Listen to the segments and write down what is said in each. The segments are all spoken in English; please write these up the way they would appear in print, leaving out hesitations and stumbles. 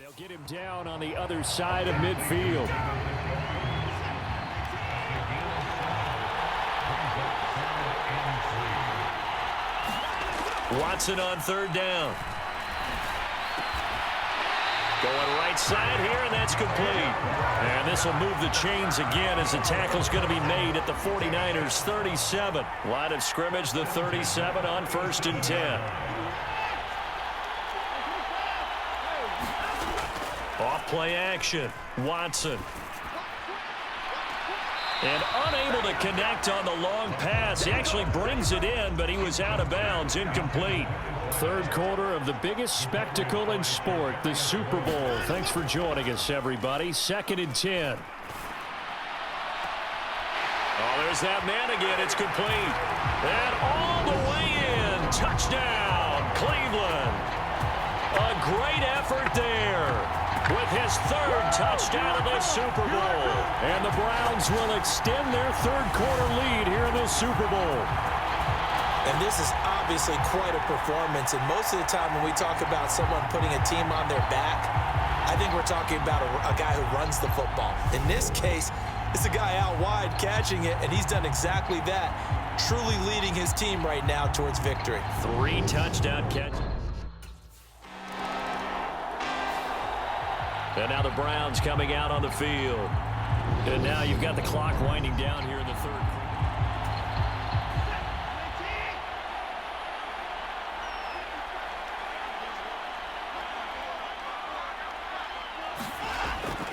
They'll get him down on the other side of midfield. Watson on third down. Going right side here, and that's complete. And this will move the chains again as the tackle's going to be made at the 49ers 37. Line of scrimmage, the 37 on 1st and 10. Off play action, Watson. And unable to connect on the long pass. He actually brings it in, but he was out of bounds, incomplete. Third quarter of the biggest spectacle in sport, the Super Bowl. Thanks for joining us, everybody. 2nd and 10. Oh, there's that man again. It's complete. And all the way in. Touchdown, Cleveland. A great effort there with his 3rd touchdown of the Super Bowl. And the Browns will extend their third quarter lead here in the Super Bowl. And this is obviously quite a performance. And most of the time when we talk about someone putting a team on their back, I think we're talking about a guy who runs the football. In this case, it's a guy out wide catching it, and he's done exactly that, truly leading his team right now towards victory. 3 touchdown catches. And now the Browns coming out on the field. And now you've got the clock winding down here in the third quarter.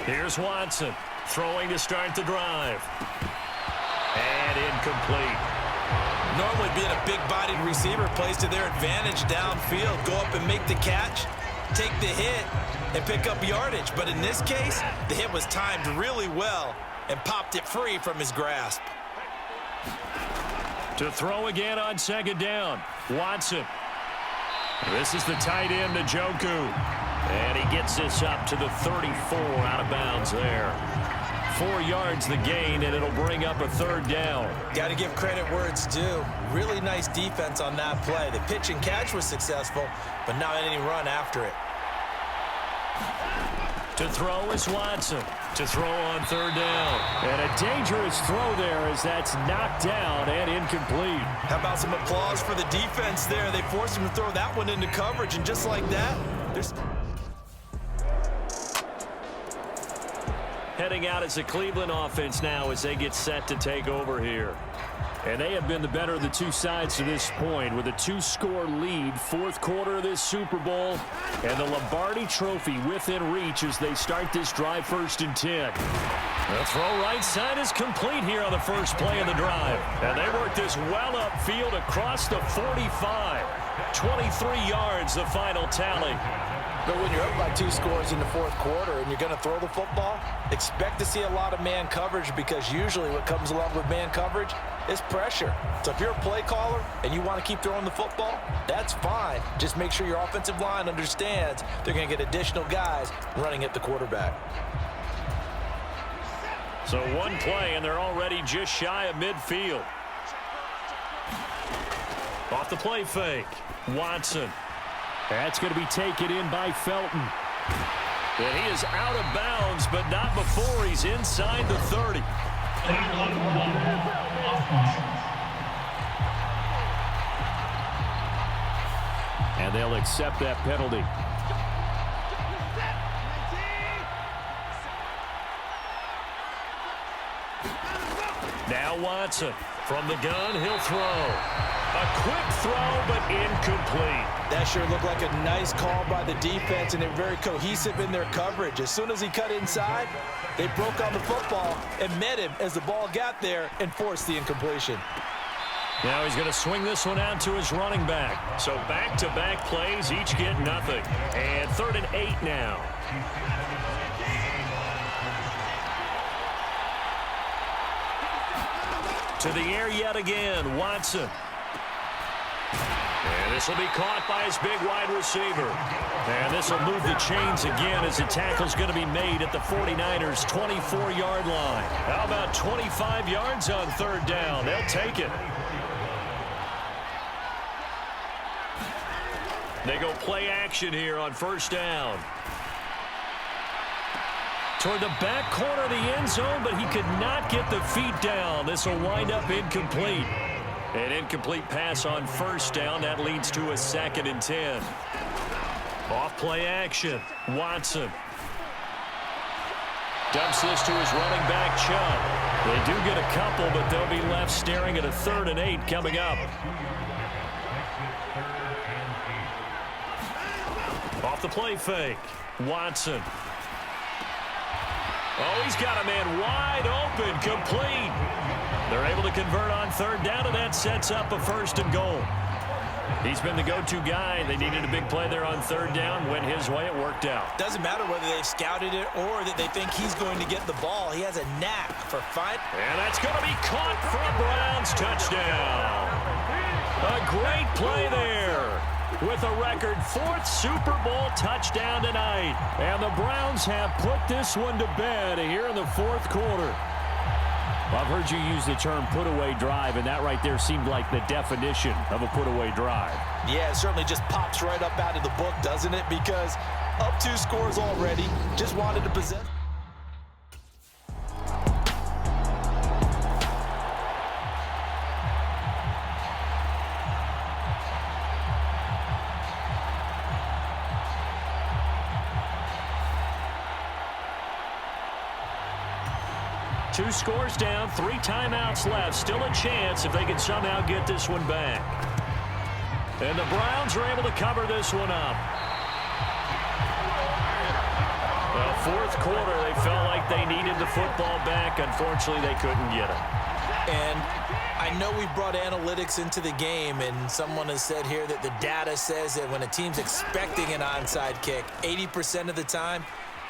Here's Watson throwing to start the drive. And incomplete. Normally being a big-bodied receiver plays to their advantage downfield. Go up and make the catch, take the hit, and pick up yardage. But in this case, the hit was timed really well and popped it free from his grasp. To throw again on 2nd down, Watson. This is the tight end, Njoku. And he gets this up to the 34, out of bounds there. 4 yards the gain, and it'll bring up a 3rd down. Got to give credit where it's due. Really nice defense on that play. The pitch and catch was successful, but not any run after it. To throw is Watson. To throw on 3rd down. And a dangerous throw there as that's knocked down and incomplete. How about some applause for the defense there? They forced him to throw that one into coverage, and just like that, there's... Heading out as the Cleveland offense now as they get set to take over here. And they have been the better of the two sides to this point with a 2-score lead, 4th quarter of this Super Bowl, and the Lombardi Trophy within reach as they start this drive 1st and 10. The throw right side is complete here on the first play of the drive. And they work this well upfield across the 45. 23 yards, the final tally. But when you're up by 2 scores in the 4th quarter and you're going to throw the football, expect to see a lot of man coverage because usually what comes along with man coverage is pressure. So if you're a play caller and you want to keep throwing the football, that's fine. Just make sure your offensive line understands they're going to get additional guys running at the quarterback. So 1 play and they're already just shy of midfield. Off the play fake, Watson. That's going to be taken in by Felton. And he is out of bounds, but not before he's inside the 30. And they'll accept that penalty. Now Watson from the gun, he'll throw. A quick throw, but incomplete. That sure looked like a nice call by the defense, and they're very cohesive in their coverage. As soon as he cut inside, they broke on the football and met him as the ball got there and forced the incompletion. Now he's going to swing this one out to his running back. So back-to-back plays, each get nothing. And 3rd and 8 now. To the air yet again, Watson. And this will be caught by his big wide receiver. And this will move the chains again as the tackle's going to be made at the 49ers' 24-yard line. How about 25 yards on 3rd down? They'll take it. They go play action here on 1st down. Toward the back corner of the end zone, but he could not get the feet down. This will wind up incomplete. An incomplete pass on first down. That leads to a 2nd and 10. Off play action. Watson dumps this to his running back, Chubb. They do get a couple, but they'll be left staring at a 3rd and 8 coming up. Off the play fake. Watson. Oh, he's got a man wide open, complete. They're able to convert on 3rd down, and that sets up a 1st and goal. He's been the go-to guy. They needed a big play there on 3rd down. Went his way. It worked out. Doesn't matter whether they've scouted it or that they think he's going to get the ball. He has a knack for finding. And that's going to be caught for a Browns touchdown. A great play there. With a record 4th Super Bowl touchdown tonight. And the Browns have put this one to bed here in the 4th quarter. I've heard you use the term put-away drive, and that right there seemed like the definition of a put-away drive. Yeah, it certainly just pops right up out of the book, doesn't it? Because up 2 scores already, just wanted to possess. Two scores down, 3 timeouts left. Still a chance if they can somehow get this one back. And the Browns are able to cover this one up. Well, 4th quarter, they felt like they needed the football back. Unfortunately, they couldn't get it. And I know we brought analytics into the game, and someone has said here that the data says that when a team's expecting an onside kick, 80% of the time,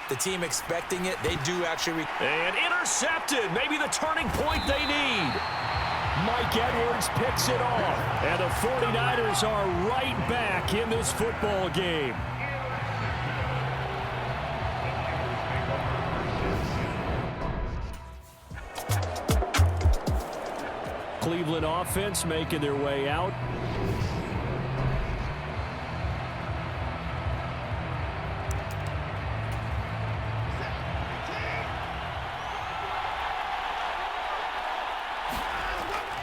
the team expecting it, they do actually. And intercepted. Maybe the turning point they need. Mike Edwards picks it off. And the 49ers are right back in this football game. Cleveland offense making their way out.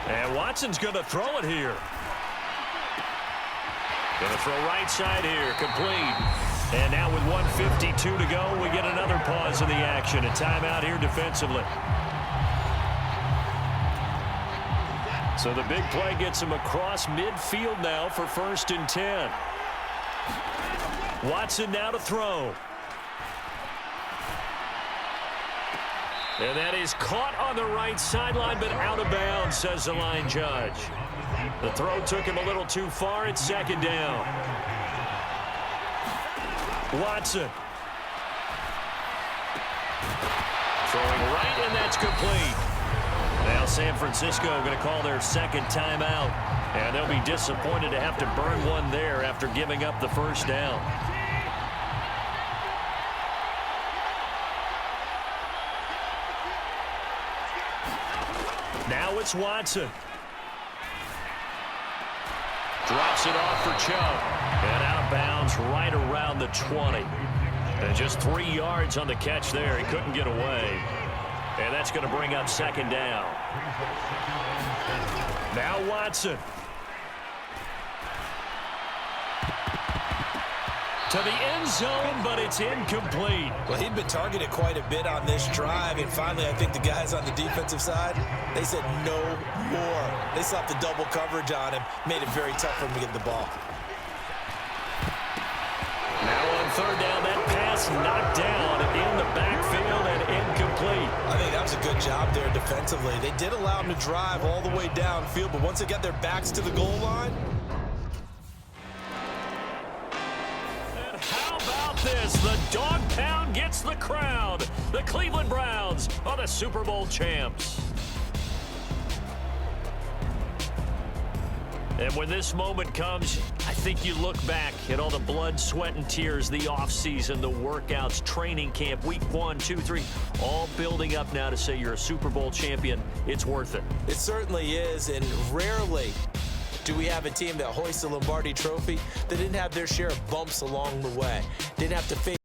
And Watson's going to throw it here. Going to throw right side here, complete. And now with 1:52 to go, we get another pause in the action. A timeout here defensively. So the big play gets him across midfield now for 1st and 10. Watson now to throw. And that is caught on the right sideline, but out of bounds, says the line judge. The throw took him a little too far. It's 2nd down. Watson. Throwing right, and that's complete. Now San Francisco going to call their 2nd timeout. And they'll be disappointed to have to burn one there after giving up the 1st down. Now it's Watson. Drops it off for Chubb. And out of bounds right around the 20. And just 3 yards on the catch there. He couldn't get away. And that's going to bring up 2nd down. Now Watson. To the end zone, but it's incomplete. Well, he'd been targeted quite a bit on this drive, and finally I think the guys on the defensive side, they said no more. They slapped the double coverage on him, made it very tough for him to get the ball. Now on 3rd down, that pass knocked down in the backfield and incomplete. I think that was a good job there defensively. They did allow him to drive all the way downfield, but once they got their backs to the goal line. This, the dog pound gets the crowd. The Cleveland Browns are the Super Bowl champs. And when this moment comes, I think you look back at all the blood, sweat, and tears, the offseason, the workouts, training camp, week 1, 2, 3, all building up now to say you're a Super Bowl champion. It's worth it. It certainly is, and rarely do we have a team that hoists the Lombardi Trophy that didn't have their share of bumps along the way, didn't have to face